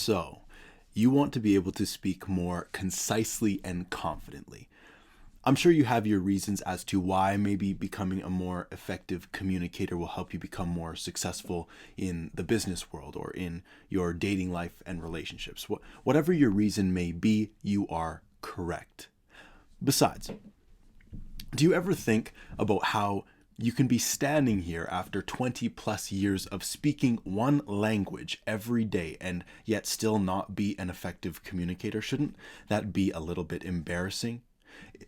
So, you want to be able to speak more concisely and confidently. I'm sure you have your reasons as to why maybe becoming a more effective communicator will help you become more successful in the business world or in your dating life and relationships. Whatever your reason may be, you are correct. Besides, do you ever think about how you can be standing here after 20 plus years of speaking one language every day and yet still not be an effective communicator? Shouldn't that be a little bit embarrassing?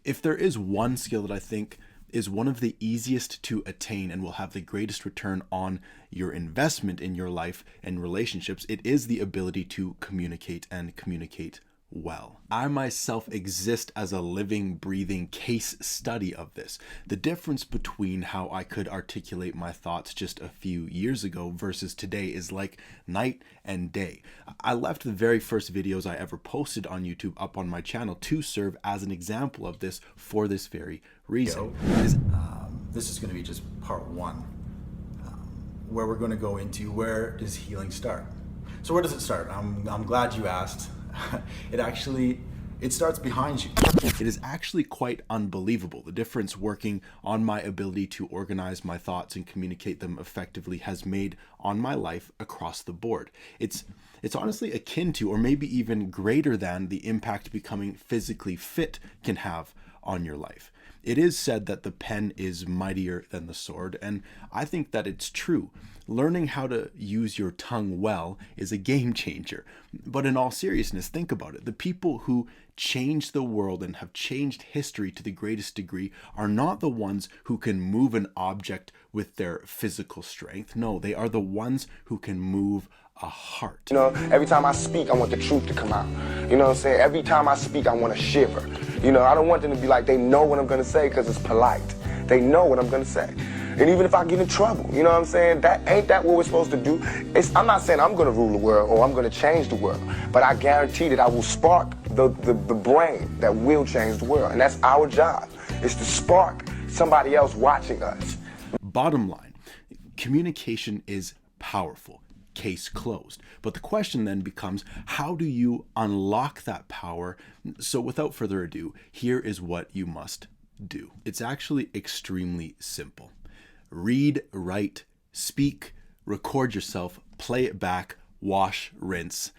If there is one skill that I think is one of the easiest to attain and will have the greatest return on your investment in your life and relationships, it is the ability to communicate and communicate well. I myself exist as a living, breathing case study of this. The difference between how I could articulate my thoughts just a few years ago versus today is like night and day. I left the very first videos I ever posted on YouTube up on my channel to serve as an example of this for this very reason. This is going to be just part one, where we're going to go into where does healing start. So where does it start? I'm glad you asked. It starts behind you. It is actually quite unbelievable. The difference working on my ability to organize my thoughts and communicate them effectively has made on my life across the board. It's honestly akin to, or maybe even greater than, the impact becoming physically fit can have on your life. It is said that the pen is mightier than the sword, and I think that it's true. Learning how to use your tongue well is a game changer. But in all seriousness, think about it. The people who change the world and have changed history to the greatest degree are not the ones who can move an object with their physical strength. No, they are the ones who can move a heart. You know, every time I speak, I want the truth to come out. You know what I'm saying? Every time I speak, I want to shiver. You know, I don't want them to be like, they know what I'm going to say because it's polite. They know what I'm going to say. And even if I get in trouble, you know what I'm saying? Ain't that what we're supposed to do? I'm not saying I'm going to rule the world or I'm going to change the world, but I guarantee that I will spark the brain that will change the world. And that's our job, is to spark somebody else watching us. Bottom line, communication is powerful. Case closed. But the question then becomes, how do you unlock that power? So without further ado, here is what you must do. It's actually extremely simple. Read, write, speak, record yourself, play it back, wash, rinse,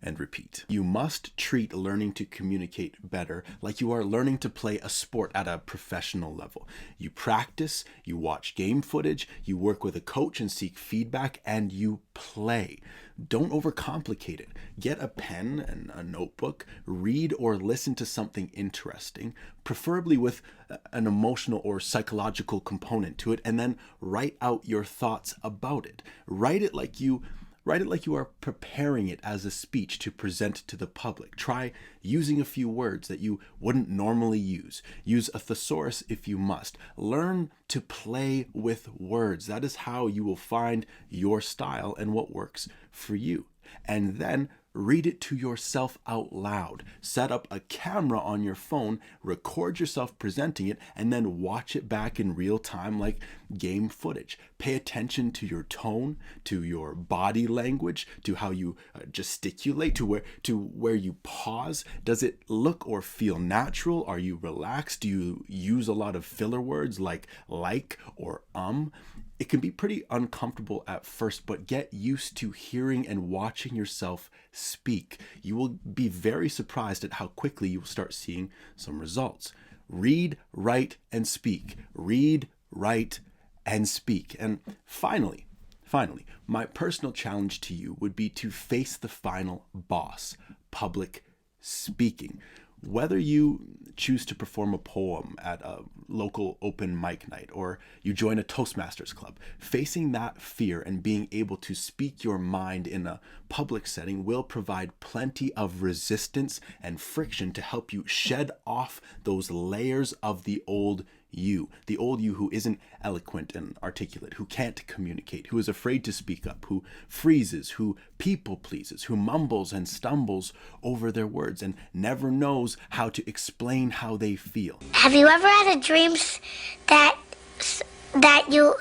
and repeat. You must treat learning to communicate better like you are learning to play a sport at a professional level. You practice, you watch game footage, you work with a coach and seek feedback, and you play. Don't overcomplicate it. Get a pen and a notebook, read or listen to something interesting, preferably with an emotional or psychological component to it, and then write out your thoughts about it. Write it like you are preparing it as a speech to present to the public. Try using a few words that you wouldn't normally use. Use a thesaurus if you must. Learn to play with words. That is how you will find your style and what works for you. And then read it to yourself out loud. Set up a camera on your phone, record yourself presenting it, and then watch it back in real time like game footage. Pay attention to your tone, to your body language, to how you gesticulate, to where you pause. Does it look or feel natural? Are you relaxed? Do you use a lot of filler words like or It can be pretty uncomfortable at first, but get used to hearing and watching yourself speak. You will be very surprised at how quickly you will start seeing some results. Read, write, and speak. Read, write, and speak. And finally, my personal challenge to you would be to face the final boss, public speaking. Whether you choose to perform a poem at a local open mic night or you join a Toastmasters club, facing that fear and being able to speak your mind in a public setting will provide plenty of resistance and friction to help you shed off those layers of the old you who isn't eloquent and articulate, who can't communicate, who is afraid to speak up, who freezes, who people pleases, who mumbles and stumbles over their words and never knows how to explain how they feel. Have you ever had a dream that you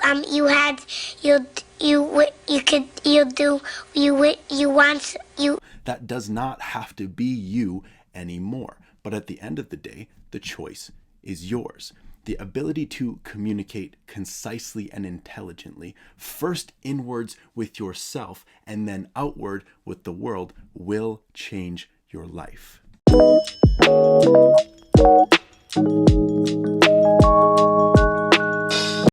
That does not have to be you anymore. But at the end of the day, the choice is yours. The ability to communicate concisely and intelligently, first inwards with yourself and then outward with the world, will change your life.